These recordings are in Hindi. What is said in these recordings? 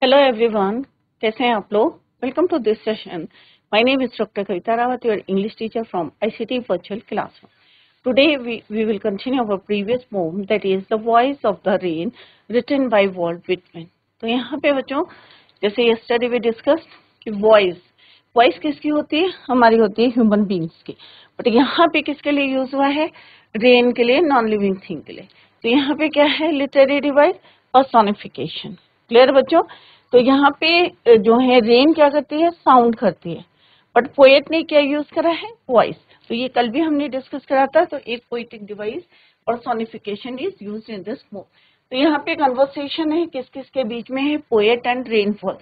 हेलो एवरीवन, कैसे हैं आप लोग। Welcome to this session. My name is doctor Kavita Rawat, your English teacher from ICT virtual classroom. Today we will continue our previous poem, that is the voice of the rain written by Walt Whitman। तो यहाँ पे बच्चों, जैसे यस्टरडे वी डिस्कस्ड कि वॉइस किसकी होती है, हमारी होती है ह्यूमन बींग्स की। बट यहाँ पे किसके लिए यूज हुआ है, रेन के लिए, नॉन लिविंग थिंग के लिए। तो यहाँ पे क्या है, लिटरेरी डिवाइस और सोनिफिकेशन। क्लियर बच्चों। तो यहाँ पे जो है रेन क्या करती है, साउंड करती है, बट पोएट ने क्या यूज करा है, वॉइस। तो ये कल भी हमने डिस्कस करा था। तो एक पोएटिक डिवाइस और sonification is used in this poem. तो यहाँ पे कन्वर्सेशन है किस किस के बीच में है, पोएट एंड रेनफॉल।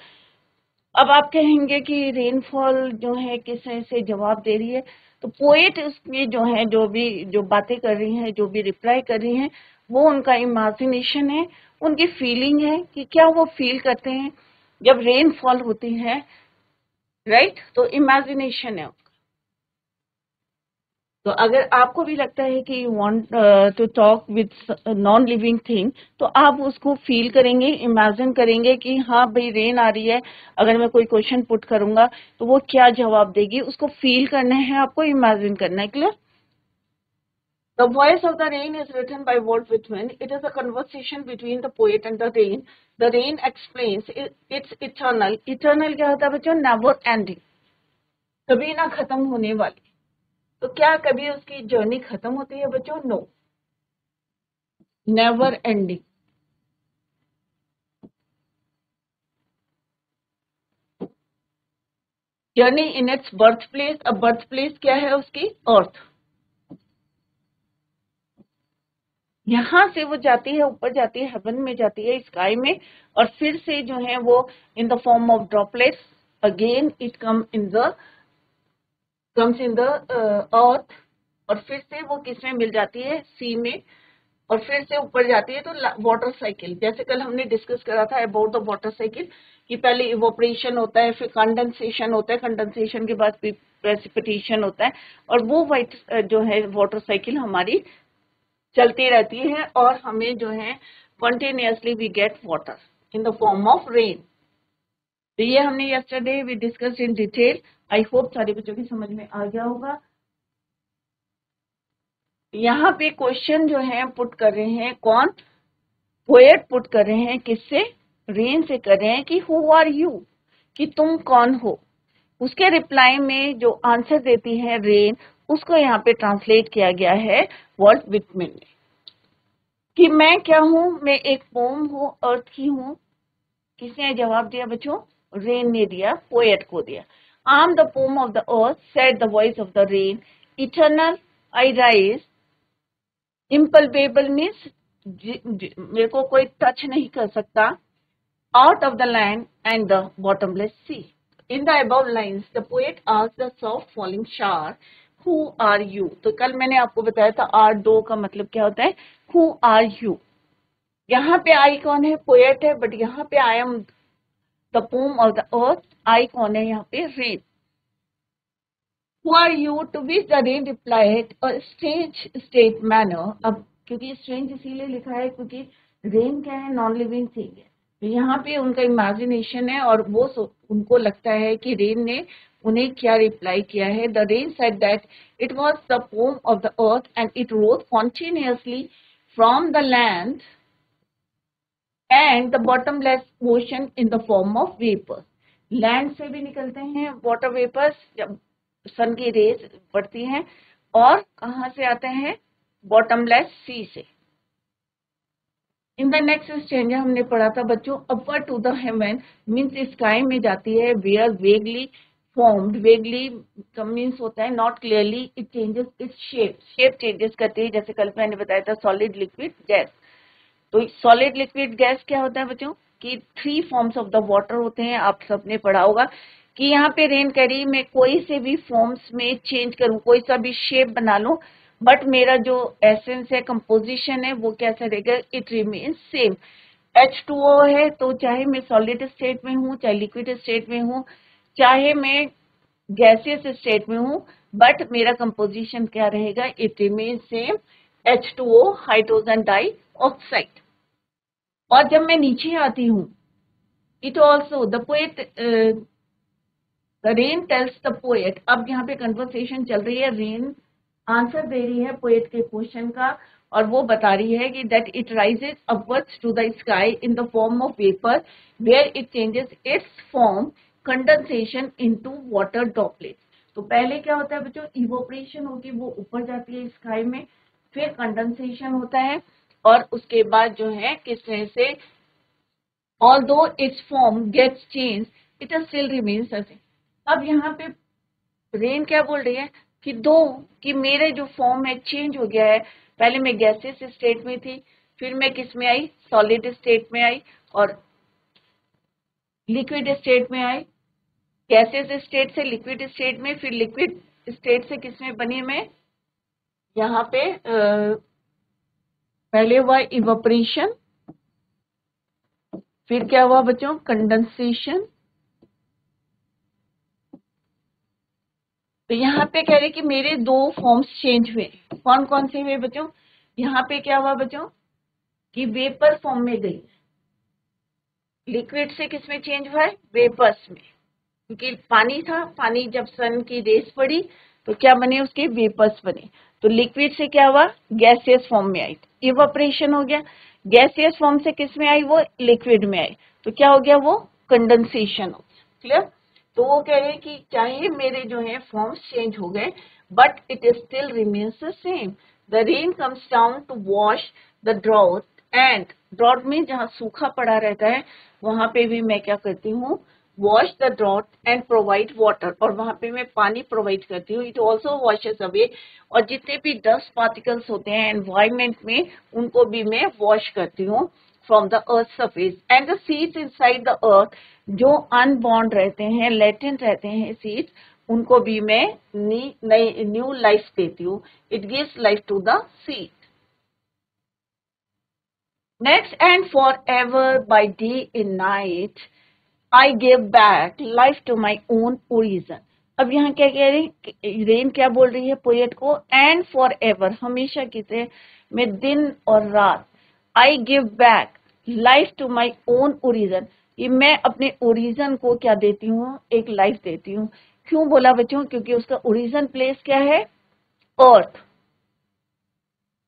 अब आप कहेंगे कि रेनफॉल जो है किस से जवाब दे रही है। तो पोएट उसमें जो बातें कर रही हैं, जो भी रिप्लाई कर रही हैं, वो उनका इमेजिनेशन है, उनकी फीलिंग है कि क्या वो फील करते हैं जब रेनफॉल होती है, राइट। तो इमेजिनेशन है। तो अगर आपको भी लगता है कि you want to talk with non living thing, तो आप उसको फील करेंगे, इमेजिन करेंगे कि हाँ भाई रेन आ रही है, अगर मैं कोई क्वेश्चन पुट करूंगा तो वो क्या जवाब देगी, उसको फील करना है, आपको इमेजिन करना है। Clear. The voice of the rain is written by Walt Whitman. It is a conversation between the poet and the rain. The rain explains it's eternal. Eternal क्या होता है बच्चों, never ending, कभी ना खत्म होने वाली। तो क्या कभी उसकी जर्नी खत्म होती है बच्चों? No, never ending. Journey in its birth place. अब बर्थ प्लेस क्या है उसकी, अर्थ। यहां से वो जाती है, ऊपर जाती है, हेवन में जाती है, स्काई में, और फिर से जो है वो इन the form of droplets again it comes in the earth, और फिर से वो किसमें मिल जाती है, सी में, और फिर से ऊपर जाती है। तो वाटर साइकिल, जैसे कल हमने डिस्कस करा था अबाउट द वाटर साइकिल, कि पहले इवोपरेशन होता है, फिर कंडेंसेशन होता है, कंडेंसेशन के बाद प्रेसिपिटेशन होता है, और वो जो है वाटर साइकिल हमारी चलती रहती है, और हमें जो है continuously we get water in the form of rain. तो ये हमने yesterday we discuss in detail. I hope सारे बच्चों की समझ में आ गया होगा। यहाँ पे क्वेश्चन जो है पुट कर रहे हैं कौन, पोएट पुट कर रहे हैं, किससे, रेन से कर रहे हैं कि हु आर यू, कि तुम कौन हो। उसके रिप्लाई में जो आंसर देती है रेन, उसको यहाँ पे ट्रांसलेट किया गया है वॉल्ट विटमैन ने, कि मैं क्या हूं, मैं एक पोम हूं, अर्थ की हूं। किसने जवाब दिया बच्चों, रेन ने दिया, पोएट को दिया। I am the poem of the earth, said the voice of the rain, eternal I rise, impalpable means मेरे को कोई टच नहीं कर सकता, out of the land and the bottomless sea. In the above lines the poet asked the soft falling shower, who are you. तो कल मैंने आपको बताया था आर दो का मतलब क्या होता है, हु आर यू। यहाँ पे आई कौन है, पोएट है, बट यहाँ पे I am the poem of the earth, I कौन है यहाँ पे, rain. Who are you? To which the rain replied, a strange state manner। अब क्योंकि स्ट्रेंज इसीलिए लिखा है क्योंकि रेन क्या है, नॉन लिविंग थिंग है। तो यहाँ पे उनका इमेजिनेशन है, और वो उनको लगता है कि रेन ने उन्हें क्या रिप्लाई किया है। The rain said that it was the poem of the earth and it rose continuously from the land and the bottomless ocean in the form of vapour. Land से भी निकलते हैं वाटर वेपर्स जब सन की रेज पड़ती हैं, और कहां से आते हैं, बॉटमलेस सी से। इन द नेक्स्ट स्टेंज हमने पढ़ा था बच्चों, upward to the heaven means sky में जाती है, where vaguely formed, vaguely means होता है not clearly, it changes its shape, shape changes करती है। जैसे कल मैंने बताया था सॉलिड लिक्विड गैस। तो सॉलिड लिक्विड गैस क्या होता है बच्चों, कि 3 फॉर्म्स ऑफ द वाटर होते हैं। आप सबने पढ़ा होगा कि यहाँ पे रेन करी मैं कोई से भी फॉर्म्स में चेंज करूं, कोई सा भी शेप बना लूं, बट मेरा जो एसेंस है, कंपोजिशन है, वो कैसा रहेगा, इट रिमेन्स सेम। H2O है, तो चाहे मैं सॉलिड स्टेट में हूँ, चाहे लिक्विड स्टेट में हूँ, चाहे मैं गैसियस स्टेट में हूँ, बट मेरा कंपोजिशन क्या रहेगा, it remains same, H2O, hydrogen dioxide. और जब मैं नीचे आती हूँ it also the poet rain tells the poet, अब यहाँ पे कन्वर्सेशन चल रही है, रेन आंसर दे रही है पोएट के क्वेश्चन का, और वो बता रही है कि that it rises upwards to the sky in the form of vapour where it changes its form condensation into water droplets. तो पहले क्या होता है बच्चों, इवोपरेशन होगी, वो ऊपर जाती है स्काई में, फिर कंडेंसेशन होता है, और उसके बाद जो है किस तरह से although its form gets changed it still remains the same। अब यहाँ पे रेन क्या बोल रही है कि दो कि मेरे जो फॉर्म है चेंज हो गया है, पहले मैं गैसेस स्टेट में थी, फिर मैं किस में आई, सॉलिड स्टेट में आई, और लिक्विड स्टेट में आई, गैसेस स्टेट से लिक्विड स्टेट में, फिर लिक्विड स्टेट से किस में बनी मैं, यहाँ पे पहले हुआ इवेपोरेशन, फिर क्या हुआ बच्चों, कंडेंसेशन। तो यहाँ पे कह रहे कि मेरे दो फॉर्म्स चेंज हुए, कौन कौन से हुए बच्चों, यहाँ पे क्या हुआ बच्चों कि वेपर फॉर्म में गई, लिक्विड से किस में चेंज हुआ है, वेपर्स में, क्योंकि पानी था, पानी जब सन की रेस पड़ी तो क्या बने, उसके वेपर्स बने, तो लिक्विड से क्या हुआ, गैसियस फॉर्म में आई, इवेपोरेशन हो गया, गैसियस फॉर्म से किस में आई, वो लिक्विड में आई, तो क्या हो गया, वो कंडेंसेशन हो गया। क्लियर। तो वो कह रहे हैं कि चाहे मेरे जो है फॉर्म्स चेंज हो गए but it still remains the same, the rain comes down to wash the drought, and drought में जहाँ सूखा पड़ा रहता है वहां पे भी मैं क्या करती हूँ, wash the drought and provide water, और वहां पे मैं पानी प्रोवाइड करती हूँ। इट ऑल्सो वॉशेस अवे, और जितने भी डस्ट पार्टिकल्स होते हैं एनवायरमेंट में उनको भी मैं वॉश करती हूँ from the earth surface, and the seeds inside the earth, जो अनबॉर्न रहते हैं, लेटेंट रहते हैं सीड्स, उनको भी मैं न्यू लाइफ देती हूँ, it gives life to the seed. Next, and for ever by day in night I give back life to my own origin। अब यहाँ क्या कह रही, रेन क्या बोल रही है पोएट को, एंड फॉर एवर, हमेशा की तरह मैं दिन और रात, I give back life to my own origin, ये मैं अपने ओरिजिन को क्या देती हूँ, एक लाइफ देती हूँ। क्यों बोला बच्चों, क्योंकि उसका ओरिजिन प्लेस क्या है, अर्थ,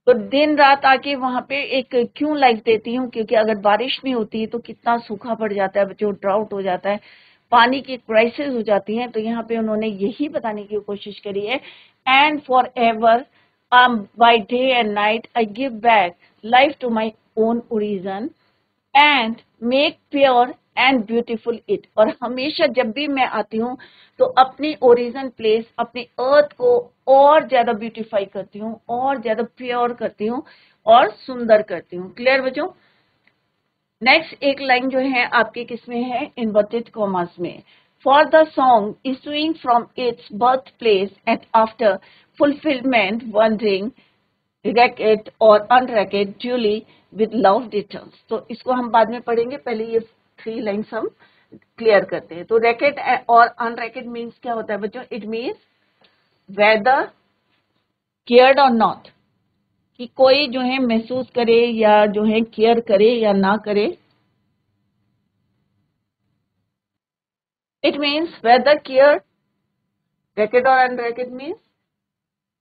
तो दिन रात आके वहां पे एक क्यों लाइफ देती हूँ, क्योंकि अगर बारिश नहीं होती तो कितना सूखा पड़ जाता है बच्चों, ड्राउट हो जाता है, पानी की क्राइसिस हो जाती है, तो यहाँ पे उन्होंने यही बताने की कोशिश करी है, and for ever by day and night I give back life to my own origin and make pure and beautiful it, और हमेशा जब भी मैं आती हूँ तो अपनी ओरिजिन प्लेस, अपनी अर्थ को और ज्यादा ब्यूटीफाई करती हूँ, और ज्यादा प्योर करती हूँ, और सुंदर करती हूँ। क्लियर बच्चों। नेक्स्ट एक लाइन जो है आपके किसमें है, इन्वर्टेड कॉमास में, for the song issuing from its birth place and after fulfilment wondering racket और अनरैकेट ड्यूली विद लव रिटर्न्स। तो इसको हम बाद में पढ़ेंगे, पहले ये 3 लाइन्स हम क्लियर करते हैं। तो रैकेट और अनरैकेट मीन्स क्या होता है बच्चों, इट मीन्स वेदर केयर्ड और नॉट, कि कोई जो है महसूस करे या जो है केयर करे या ना करे, इट मीन्स वेदर केयर, रैकेट और अनरैकेट मीन्स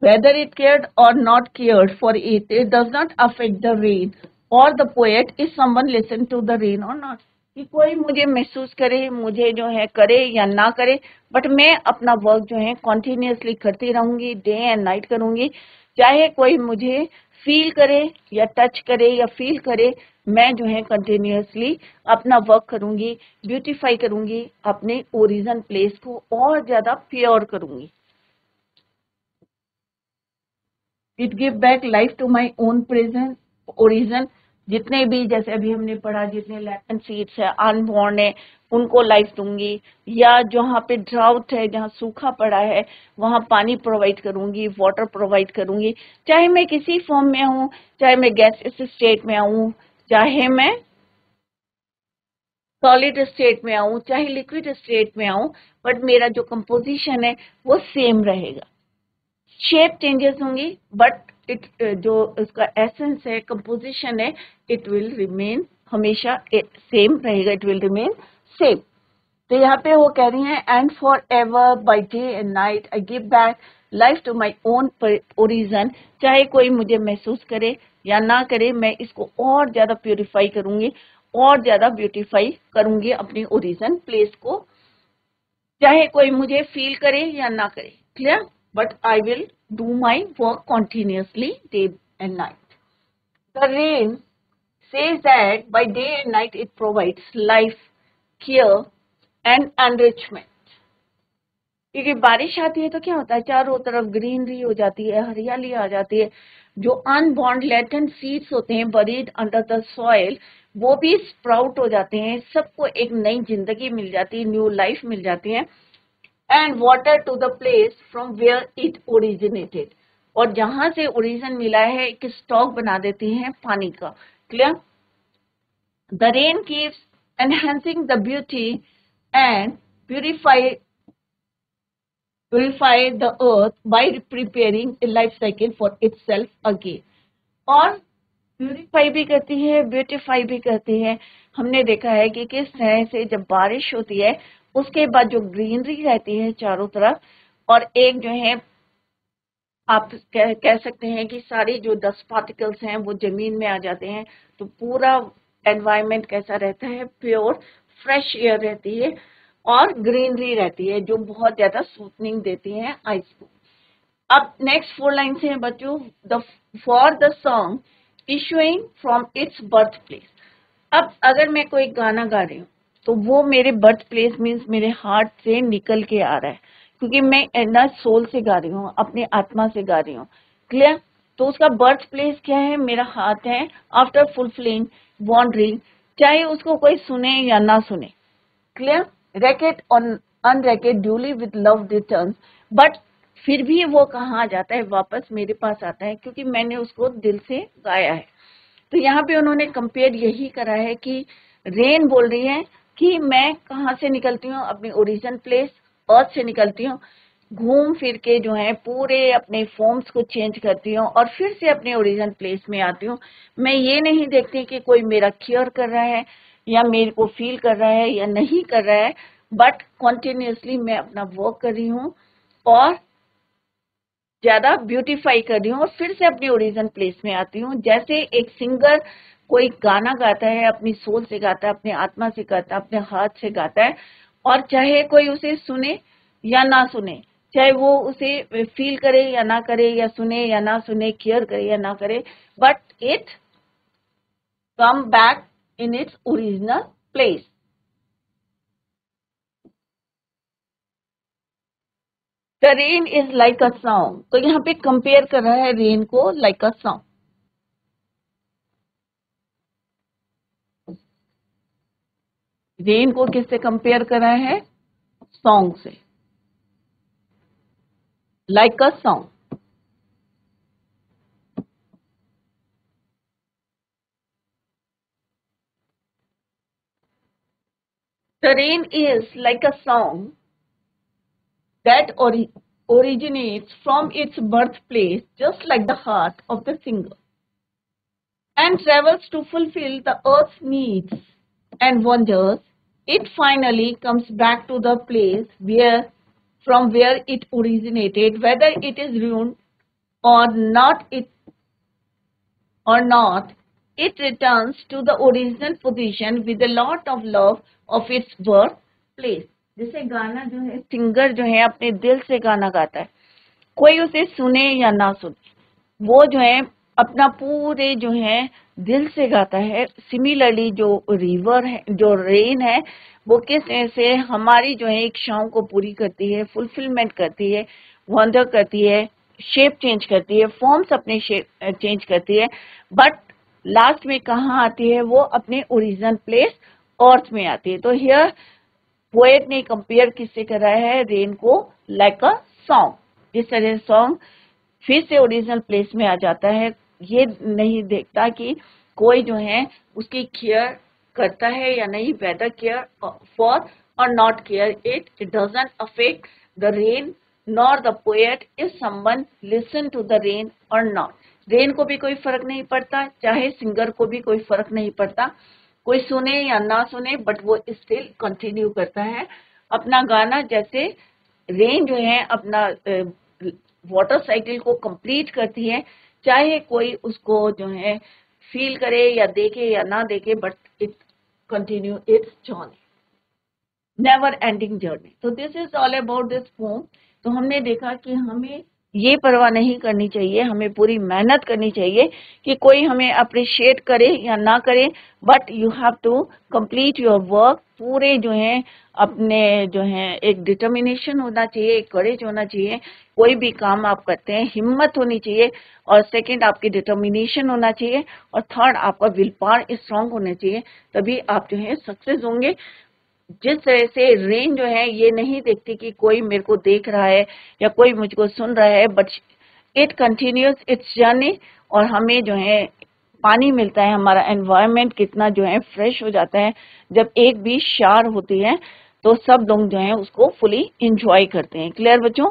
whether it cared or not cared for it, it does not affect the rain or the poet if someone listen to the rain or not। कि कोई मुझे महसूस करे, मुझे जो है करे या ना करे, बट मैं अपना वर्क जो है कॉन्टिन्यूसली करती रहूंगी, डे एंड नाइट करूंगी, चाहे कोई मुझे फील करे या टच करे या फील करे, मैं जो है कंटिन्यूसली अपना वर्क करूंगी, ब्यूटीफाई करूंगी, अपने ओरिजिन प्लेस को और ज्यादा प्योर करूंगी। It give back life to my own present origin, जितने भी जैसे अभी हमने पढ़ा, जितने लैटेंट सीड्स है, अनबॉर्न है, उनको लाइफ दूंगी, या जहाँ पे ड्राउट है, जहाँ सूखा पड़ा है, वहां पानी प्रोवाइड करूंगी, वाटर प्रोवाइड करूंगी, चाहे मैं किसी फॉर्म में हूँ, चाहे मैं गैस स्टेट में आऊँ, चाहे मैं सॉलिड स्टेट में आऊँ, चाहे लिक्विड स्टेट में आऊँ, बट मेरा जो कंपोजिशन है वो सेम रहेगा। शेप चेंजेस होंगी बट इट जो इसका एसेंस है, कंपोजिशन है, इट विल रिमेन हमेशा सेम रहेगा, इट विल रिमेन सेम। तो यहाँ पे वो कह रही हैं and for ever by day and night I give back life to my own origin. चाहे कोई मुझे महसूस करे या ना करे, मैं इसको और ज्यादा प्यूरिफाई करूंगी, और ज्यादा ब्यूटिफाई करूंगी अपनी ओरिजिन प्लेस को, चाहे कोई मुझे फील करे या ना करे। Clear? But I will do my work continuously day and night. The rain says that by day and night it provides life, care and enrichment. क्योंकि बारिश आती है तो क्या होता है, चारों तरफ ग्रीनरी हो जाती है, हरियाली आ जाती है। जो अनबॉर्न लेटेंट सीड्स होते हैं बरीड अंडर द सॉइल, वो भी स्प्राउट हो जाते हैं, सबको एक नई जिंदगी मिल जाती है, न्यू लाइफ मिल जाती है। And water to the place from where it originated, और जहां से ओरिजिन मिला है एक स्टॉक बना देती हैं पानी का। Clear? The rain keeps enhancing the beauty and purify the earth by preparing a life cycle for itself again. और प्यूरिफाई भी करती है, ब्यूटिफाई भी करती है। हमने देखा है कि किस तरह से जब बारिश होती है उसके बाद जो ग्रीनरी रहती है चारों तरफ, और एक जो है आप कह सकते हैं कि सारी जो डस्ट पार्टिकल्स हैं वो जमीन में आ जाते हैं, तो पूरा एनवायरनमेंट कैसा रहता है, प्योर फ्रेश एयर रहती है और ग्रीनरी रहती है, जो बहुत ज्यादा सूथनिंग देती है आइस को। अब नेक्स्ट 4 लाइन से है बच्चों, for the song issuing from its birth place. अब अगर मैं कोई गाना गा रही हूँ तो वो मेरे बर्थ प्लेस मीन्स मेरे हार्ट से निकल के आ रहा है, क्योंकि मैं इनर सोल से गा रही हूँ, अपनी आत्मा से गा रही हूँ। क्लियर? तो उसका बर्थ प्लेस क्या है, मेरा हार्ट है। आफ्टर फुलफिलिंग वॉन्डरिंग, चाहे उसको कोई सुने या ना सुने। Clear? Racket on unracket duly with love returns, but फिर भी वो कहाँ आ जाता है, वापस मेरे पास आता है, क्योंकि मैंने उसको दिल से गाया है। तो यहाँ पे उन्होंने कंपेयर यही करा है कि रेन बोल रही है कि मैं कहाँ से निकलती हूँ, अपनी ओरिजिन प्लेस अर्थ से निकलती हूँ, घूम फिर के जो है पूरे अपने फॉर्म्स को चेंज करती हूँ और फिर से अपने ओरिजिन प्लेस में आती हूँ। मैं ये नहीं देखती कि कोई मेरा केयर कर रहा है या मेरे को फील कर रहा है या नहीं कर रहा है, बट कॉन्टिन्यूसली मैं अपना वर्क कर रही हूँ और ज्यादा ब्यूटीफाई कर रही हूँ और फिर से अपनी ओरिजिन प्लेस में आती हूँ। जैसे एक सिंगर कोई गाना गाता है, अपनी सोल से गाता है, अपने आत्मा से गाता है, अपने हाथ से गाता है, और चाहे कोई उसे सुने या ना सुने, चाहे वो उसे फील करे या ना करे, या सुने या ना सुने, केयर करे या ना करे, but it come back in its original place. The rain is like a song, तो यहाँ पे कंपेयर कर रहा है रेन को लाइक अ सॉन्ग। रेन को किससे कंपेयर कर रहा है, सॉन्ग से, like a song. The rain is like a song that originates from its birthplace, just like the heart of the singer, and travels to fulfill the earth's needs and wonders. It finally comes back to the place from where it originated, whether it is ruined or not. It returns to the original position with a lot of love of its birthplace. जैसे गाना जो है, सिंगर जो है अपने दिल से गाना गाता है, कोई उसे सुने या ना सुने, वो जो है अपना पूरे जो है दिल से गाता है। सिमिलरली जो रिवर है, जो रेन है, वो किस तरह से हमारी जो है इच्छाओं को पूरी करती है, फुलफिलमेंट करती है, वंडर करती है, शेप चेंज करती है, फॉर्म्स अपने शेप चेंज करती है, बट लास्ट में कहाँ आती है, वो अपने ओरिजिनल प्लेस अर्थ में आती है। तो हियर पोएट ने कंपेयर किससे करा है, रेन को लाइक अ सॉन्ग। जिस तरह सॉन्ग फिर से ओरिजिनल प्लेस में आ जाता है, ये नहीं देखता कि कोई जो है उसकी केयर करता है या नहीं, वेदर केयर फॉर और not care it doesn't affect the rain nor the poet if someone listen to the rain और नॉट। रेन को भी कोई फर्क नहीं पड़ता, चाहे सिंगर को भी कोई फर्क नहीं पड़ता, कोई सुने या ना सुने बट वो स्टिल कंटिन्यू करता है अपना गाना। जैसे रेन जो है अपना वाटर साइकिल को कंप्लीट करती है, चाहे कोई उसको जो है फील करे या देखे या ना देखे, but it continue its journey, never ending journey. तो this is all about this poem. तो हमने देखा कि हमें ये परवाह नहीं करनी चाहिए, हमें पूरी मेहनत करनी चाहिए कि कोई हमें अप्रिशिएट करे या ना करे, but you have to complete your work. पूरे जो है अपने जो है एक डिटर्मिनेशन होना चाहिए, एक करेज होना चाहिए। कोई भी काम आप करते हैं हिम्मत होनी चाहिए, और सेकंड आपकी डिटर्मिनेशन होना चाहिए, और थर्ड आपका विल पावर स्ट्रांग होना चाहिए, तभी आप जो है सक्सेस होंगे। जिस तरह से रेन जो है ये नहीं देखती कि कोई मेरे को देख रहा है या कोई मुझको सुन रहा है, but it continuous it's journey, और हमें जो है पानी मिलता है, हमारा एनवायरनमेंट कितना जो है फ्रेश हो जाता है जब एक भी शार होती है, तो सब लोग जो है उसको फुली इंजॉय करते हैं। क्लियर बच्चों?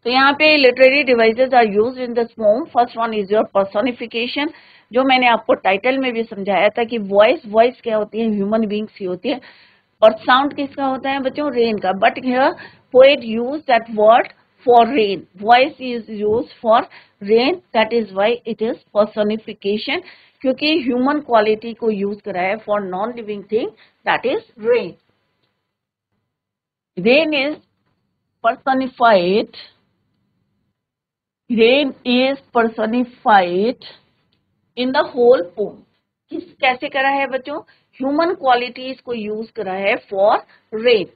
तो यहाँ पे literary devices are used in this poem. First one is your personification, जो मैंने आपको टाइटल में भी समझाया था कि वॉइस क्या होती है, ह्यूमन बींग्स की होती है, और साउंड किसका होता है बच्चों, रेन का। But here poet use that word for rain, voice is use for rain, that is why it is personification, क्योंकि ह्यूमन क्वालिटी को यूज करा है for non living thing, that is rain. Rain is personified, rain is personified in the whole poem। किस कैसे करा है बच्चों, ह्यूमन क्वालिटीज को यूज करा है फॉर रेन।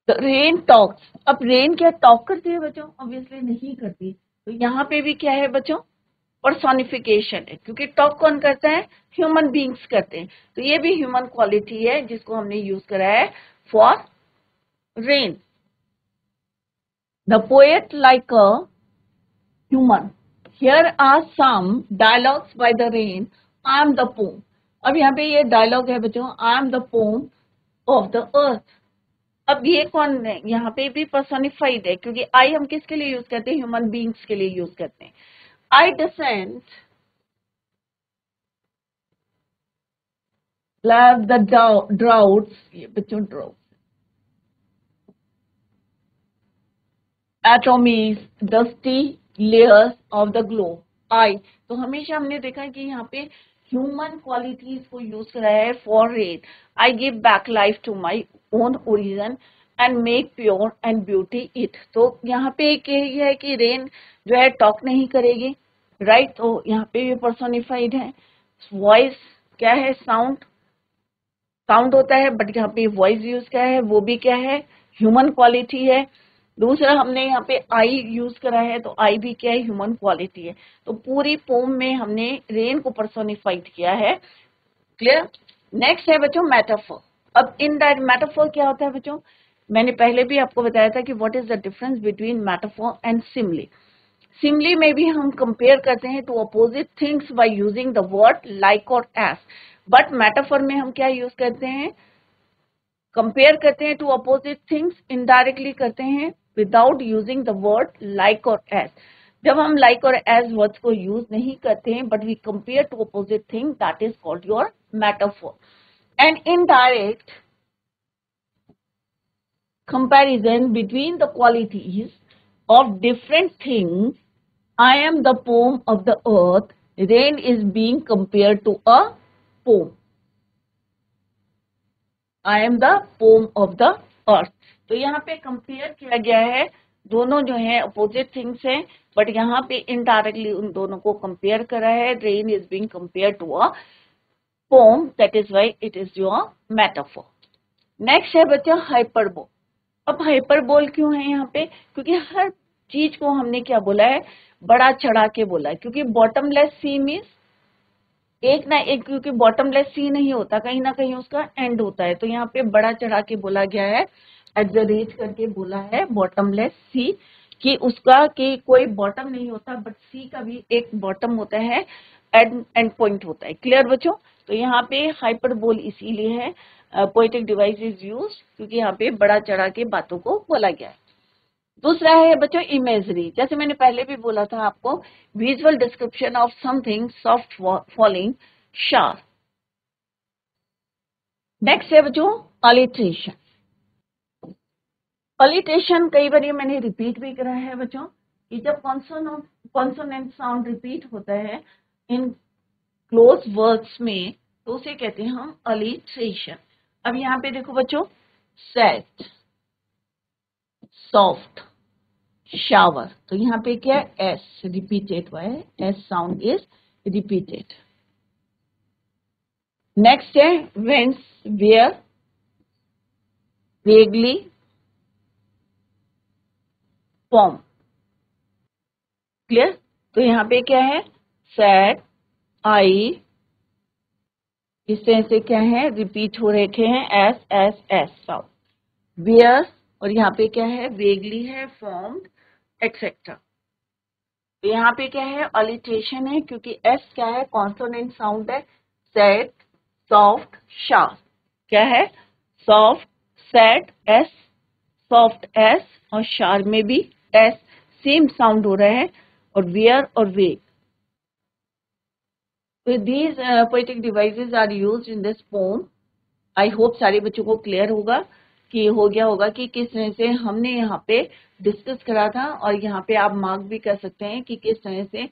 रेन टॉक्स, अब रेन क्या टॉक करती है बच्चों, ऑब्वियसली नहीं करती। तो यहाँ पे भी क्या है बच्चों, पर्सोनिफिकेशन है, क्योंकि टॉक कौन करता है, ह्यूमन बींग्स करते हैं। तो ये भी ह्यूमन क्वालिटी है जिसको हमने यूज करा है for rain। The poet like a human। Here are some dialogues by the rain। I am the poem। अब यहाँ पे ये डायलॉग है बच्चों, I am the poem of the earth। अब ये कौन है, यहाँ पे भी पर्सोनिफाइड है, क्योंकि आई हम किसके लिए यूज करते हैं, ह्यूमन बींग्स के लिए यूज करते हैं। I descend love the droughts, ये बच्चों drought, atomies, dusty layers of the globe। I, तो हमेशा हमने देखा कि यहाँ पे ह्यूमन क्वालिटीज को यूज करा है for rain. I give back life to my own origin and make pure and beauty it. तो यहाँ पे एक यही है कि रेन जो है टॉक नहीं करेगी, राइट। तो यहाँ पे भी पर्सोनिफाइड है। वॉइस क्या है, साउंड, साउंड होता है, बट यहाँ पे वॉइस यूज क्या है, वो भी क्या है, ह्यूमन क्वालिटी है। दूसरा हमने यहाँ पे आई यूज करा है, तो आई भी क्या है, ह्यूमन क्वालिटी है। तो पूरी पोम में हमने रेन को पर्सोनिफाइड किया है। क्लियर? नेक्स्ट है बच्चों मेटाफोर। अब इन दैट मेटाफोर क्या होता है बच्चों, मैंने पहले भी आपको बताया था कि what is the difference between metaphor and simile. Simile में भी हम कंपेयर करते हैं two opposite things by using the word like और एज, बट मेटाफोर में हम क्या यूज करते हैं, कंपेयर करते हैं टू अपोजिट थिंग्स, इनडायरेक्टली करते हैं without using the word like और एज। जब हम लाइक और एज वर्ड्स को यूज नहीं करते हैं, but we compare to opposite thing, that is called your metaphor. And indirect comparison between the qualities of different things, I am the poem of the earth, rain is being compared to a poem। I am the poem of the earth। तो यहाँ पे कंपेयर किया गया है, दोनों जो है अपोजिट थिंग्स हैं, बट यहाँ पे इनडायरेक्टली उन दोनों को कंपेयर करा है। Rain is being compare to a poem, that is why it is your metaphor. Next है बच्चा हाइपरबोल। अब हाइपरबोल क्यों है यहाँ पे, क्योंकि हर चीज को हमने क्या बोला है, बड़ा चढ़ा के बोला है। क्योंकि बॉटमलेस सी मीन्स एक ना एक, क्योंकि बॉटमलेस सी नहीं होता, कहीं ना कहीं उसका एंड होता है। तो यहाँ पे बड़ा चढ़ा के बोला गया है, एग्जरेट करके बोला है बॉटमलेस सी, कि उसका कि कोई बॉटम नहीं होता, बट सी का भी एक बॉटम होता है, एंड पॉइंट होता है। क्लियर बच्चों? तो यहाँ पे हाइपरबोल इसीलिए है, पोएटिक डिवाइस इज यूज्ड, क्योंकि यहाँ पे बड़ा चढ़ा के बातों को बोला गया है। दूसरा है बच्चों इमेजरी, जैसे मैंने पहले भी बोला था आपको, visual description of something soft falling शार। नेक्स्ट है बच्चों अलिट्रेशन। अलिट्रेशन कई बार ये मैंने रिपीट भी करा है बच्चों, कि जब कॉन्सोनेंट साउंड रिपीट होता है इन क्लोज वर्ड्स में तो उसे कहते हैं हम अलिट्रेशन। अब यहाँ पे देखो बच्चों, सेट, सॉफ्ट, शावर, तो यहाँ पे क्या है, एस रिपीटेड हुआ है, S sound is repeated. Next है whence, where, vaguely, form. Clear? तो यहाँ पे क्या है, सैड, आई, इस तरह से क्या है रिपीट हो रखे हैं, S S S sound. Where, और यहाँ पे क्या है, वेगली है, फॉर्म्ड, एक्सेट्रा। तो यहाँ पे क्या है, अलिट्रेशन है, क्योंकि एस क्या है, कॉन्सोनेंट साउंड है, सैड, सॉफ्ट, शार्प। क्या है, soft, sad, S, soft S, और शार्प में भी एस, सेम साउंड हो रहा है, और वेयर और वेग। So these poetic devices are used in this poem. I hope सारे बच्चों को क्लियर होगा कि हो गया होगा कि किस तरह से हमने यहाँ पे डिस्कस करा था, और यहाँ पे आप मार्क भी कर सकते हैं कि किस तरह से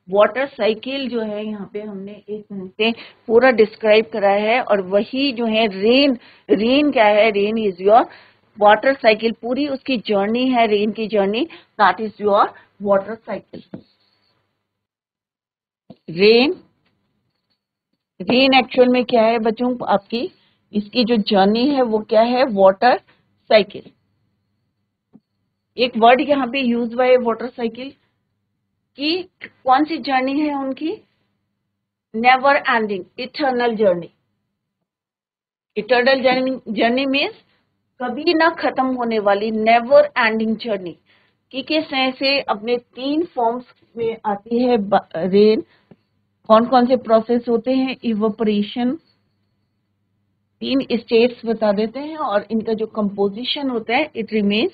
वाटर साइकिल जो है यहाँ पे हमने एक तरह से पूरा डिस्क्राइब करा है। और वही जो है रेन, रेन क्या है, rain is your water cycle, पूरी उसकी जर्नी है, रेन की journey, that is your water cycle. Rain, rain actual में क्या है बच्चों, आपकी इसकी जो जर्नी है वो क्या है, वाटर साइकिल। एक वर्ड यहाँ पे यूज हुआ है वाटर साइकिल की, कौन सी जर्नी है उनकी, never ending, eternal journey. Eternal journey means कभी ना खत्म होने वाली, नेवर एंडिंग जर्नी। कि किस तरह से अपने तीन फॉर्म्स में आती है रेन, कौन कौन से प्रोसेस होते हैं, इवोपरेशन, तीन स्टेट्स बता देते हैं, और इनका जो कंपोजिशन होता है इट रिमेन्स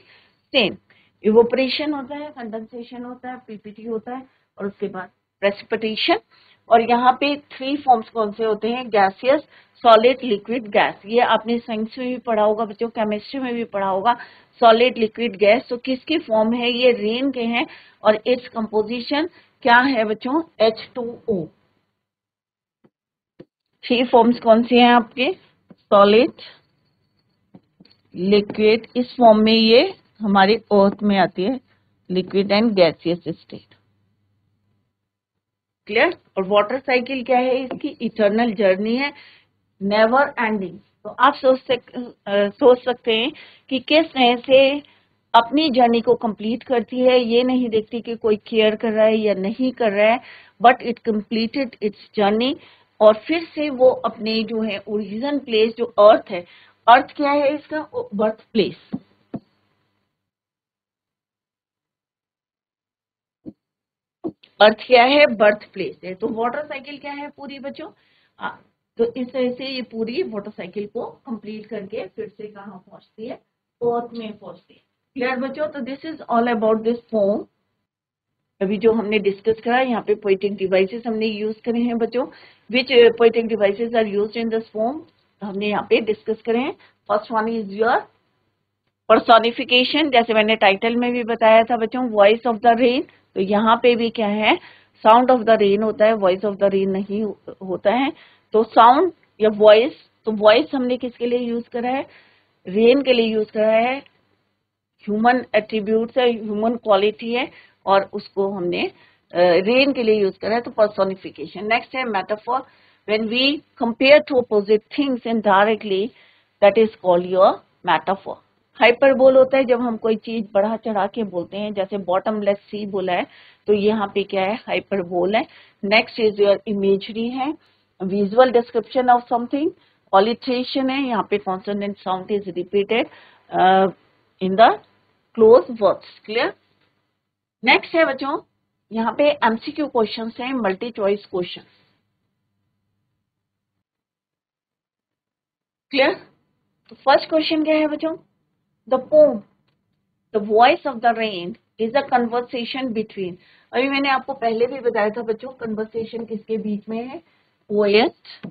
सेम। इवोपरेशन होता है, कंडेंसेशन होता है, पीपीटी होता है, और उसके बाद प्रेसिपिटेशन। और यहाँ पे थ्री फॉर्म्स कौन से होते हैं, गैसियस, सॉलिड, लिक्विड, गैस। ये आपने साइंस में भी पढ़ा होगा बच्चों, केमिस्ट्री में भी पढ़ा होगा, सॉलिड, लिक्विड, गैस। तो किसकी फॉर्म है, ये रेन के हैं, और इट्स कंपोजिशन क्या है बच्चों, H2O। थ्री फॉर्म्स कौन से हैं आपके, सॉलिड, लिक्विड, इस फॉर्म में ये हमारे अर्थ में आती है, liquid and gaseous state. Clear? और वाटर साइकिल क्या है, इसकी इटर्नल जर्नी है, नेवर एंडिंग। तो आप सोच सकते हैं कि किस तरह से अपनी जर्नी को कंप्लीट करती है, ये नहीं देखती कि कोई केयर कर रहा है या नहीं कर रहा है, but it completed it's journey. और फिर से वो अपने जो है ओरिजिन प्लेस, जो अर्थ है, अर्थ क्या है इसका, बर्थ प्लेस। अर्थ क्या है, बर्थ प्लेस है। तो वाटर साइकिल क्या है पूरी बच्चों, तो इस तरह से ये पूरी वाटर साइकिल को कंप्लीट करके फिर से कहाँ पहुंचती है, अर्थ में पहुंचती है। क्लियर बच्चों? तो this is all about this pome. अभी जो हमने डिस्कस करा, यहाँ पे पोएटिक डिवाइसेस हमने यूज करे हैं बच्चों। Which poetic devices are used in this poem, हमने यहाँ पे डिस्कस करे हैं। First one is your personification, जैसे मैंने टाइटल में भी बताया था बच्चों, वॉइस ऑफ द रेन। तो यहाँ पे भी क्या है, साउंड ऑफ द रेन होता है, वॉइस ऑफ द रेन नहीं होता है। तो साउंड या वॉइस, तो वॉइस हमने किसके लिए यूज करा है, रेन के लिए यूज करा है, ह्यूमन एट्रीब्यूट्स है, ह्यूमन क्वालिटी है, और उसको हमने रेन के लिए यूज करा है। तो पर्सोनिफिकेशन। नेक्स्ट है metaphor, when we compare to opposite things indirectly, that is called your metaphor. Hyperbole होता है जब हम कोई चीज बढ़ा चढ़ा के बोलते हैं, जैसे बॉटमलेस सी बोला है, तो यहाँ पे क्या है, हाइपरबोल है। नेक्स्ट इज योर इमेजरी है, विजुअल डिस्क्रिप्शन ऑफ समथिंग। ऑलिट्रेशन है, यहाँ पे consonant sound is repeated in the close words. Clear? Next है बच्चों, यहाँ पे एमसीक्यू क्वेश्चंस हैं, मल्टी चॉइस क्वेश्चन। क्लियर? तो फर्स्ट क्वेश्चन क्या है बच्चों, the pome the voice of the rain is a conversation between, अभी मैंने आपको पहले भी बताया था बच्चों, कन्वर्सेशन किसके बीच में है, पोएट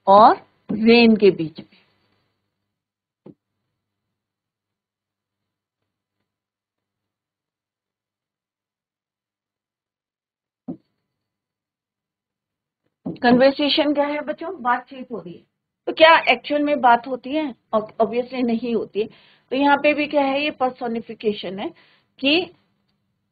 और रेन के बीच में। कन्वर्सेशन क्या है बच्चों, बातचीत हो रही है। तो क्या एक्चुअल में बात होती है, ऑब्वियसली नहीं होती है। तो यहाँ पे भी क्या है, ये पर्सोनिफिकेशन है कि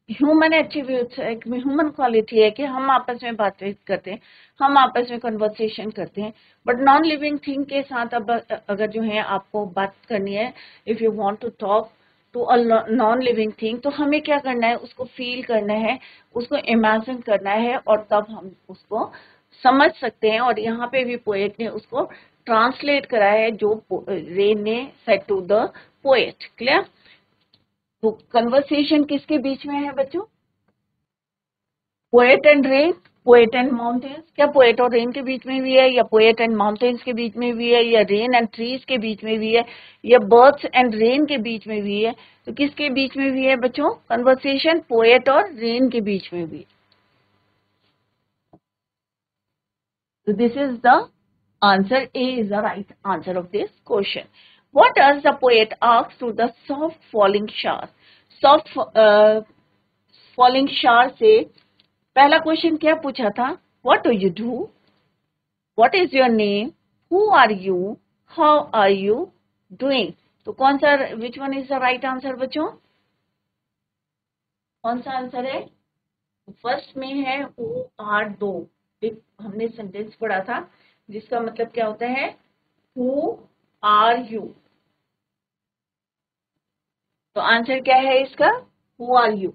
ह्यूमन एट्रीब्यूट्स, एक ह्यूमन क्वालिटी है कि हम आपस में बातचीत करते हैं, हम आपस में कन्वर्सेशन करते हैं। बट नॉन लिविंग थिंग के साथ अब अगर जो है आपको बात करनी है, if you want to talk to a non living thing, तो हमें क्या करना है, उसको फील करना है, उसको इमेजिन करना है, और तब हम उसको समझ सकते हैं। और यहाँ पे भी पोएट ने उसको ट्रांसलेट करा है, जो रेन ने said to the poet. Clear? तो कन्वर्सेशन किसके बीच में है बच्चों, poet and rain, poet and mountains. क्या पोएट और रेन के बीच में भी है, या पोएट एंड माउंटेन्स के बीच में भी है, या रेन एंड ट्रीज के बीच में भी है, या बर्ड्स एंड रेन के बीच में भी है? तो किसके बीच में भी है बच्चों कन्वर्सेशन, पोएट और रेन के बीच में भी। So this is the answer. A is the right answer of this question. What does the poet ask to the soft falling shower? Soft falling shower से पहला क्वेश्चन क्या पूछा था, What do you do? What is your name? Who are you? How are you doing? तो कौन सा, which one is the right answer बच्चों? कौन सा आंसर है? फर्स्ट में है who are दो, एक हमने सेंटेंस पढ़ा था जिसका मतलब क्या होता है, who are you। तो आंसर क्या है इसका, who are you।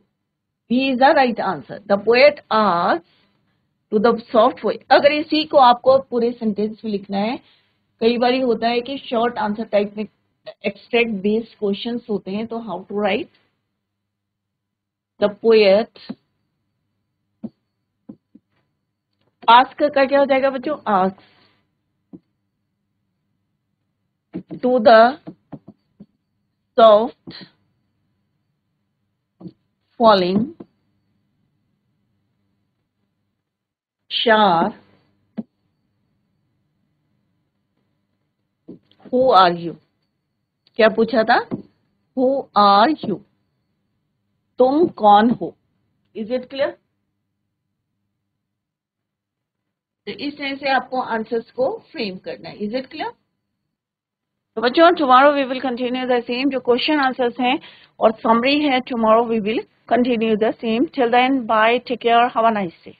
B is the right answer. The poet asks to the soft voice। अगर इसी को आपको पूरे सेंटेंस में लिखना है, कई बार होता है कि शॉर्ट आंसर टाइप में एक्सट्रैक्ट बेस्ड क्वेश्चंस होते हैं, तो how to write, the poet ask का क्या हो जाएगा बच्चों, ask to the soft falling shower, who are you। क्या पूछा था, who are you, तुम कौन हो। Is it clear? तो इस तरह से आपको आंसर्स को फ्रेम करना है। Is it clear? तो बच्चों tomorrow we will continue the same, जो क्वेश्चन आंसर्स हैं और समरी है, tomorrow we will continue the same. Till then bye, take care, have a nice day.